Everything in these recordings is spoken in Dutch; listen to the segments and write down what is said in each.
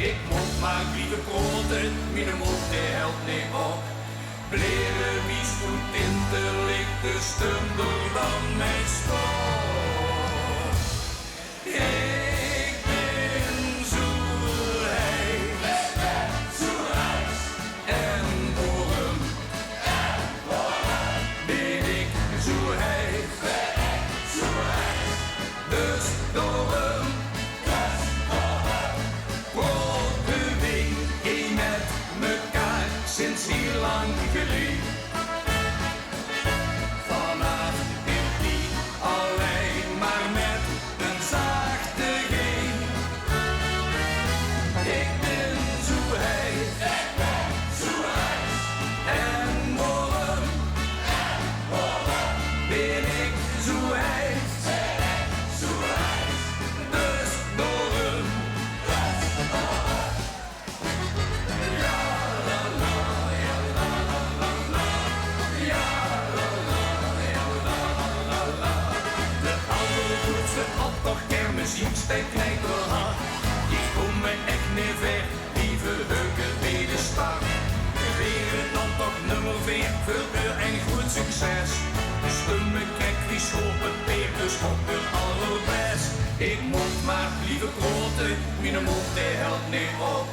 Ik moet maar lieve kroten, mijn moed die helpt niet op. Bleren wie goed in de lichte stumder dan mijn stof. Ik ben zo rijs en warm. Ben ik zo rijs, dus daarom praten wij met mekaar sinds heel lang geleden. Vanaf dit niet alleen maar met een zachte G. Ik ben zo heet en warm. Ben ik zo heet, dus daarom. Ze had toch kermisdiensttijd knijpen had. Ik kom me echt niet ver, lieve heuken bij de stad. Weer dan toch nummer 4, veel uur en goed succes. De stumme kijk wie schoppen peer, dus op het allerbest. Ik moet maar lieve kroten, mijn moed die helpt niet op.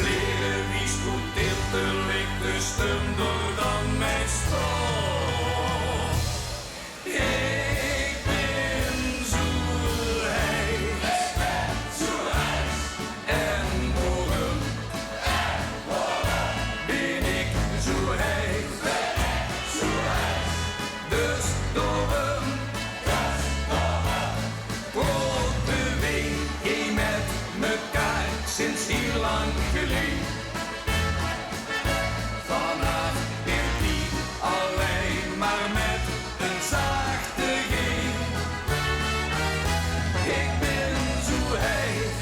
Leren wie goed in de lichte stumder dan mijn stof. Ik ben zo rijs en warm. Ben ik zo heet, dus daarom praten wij met mekaar sinds heel lang geleden. Vanaf dit niet alleen maar met een zachte G. Ik ben zo heet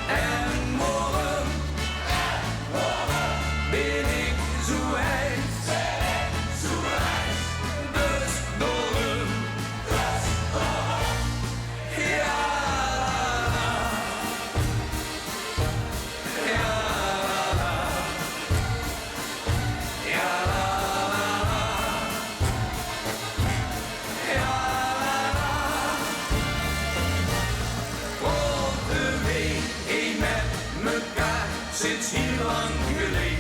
en warm. Ben ik zo heet, dus daarom. Ja, praten wij met mekaar sinds heel lang geleden.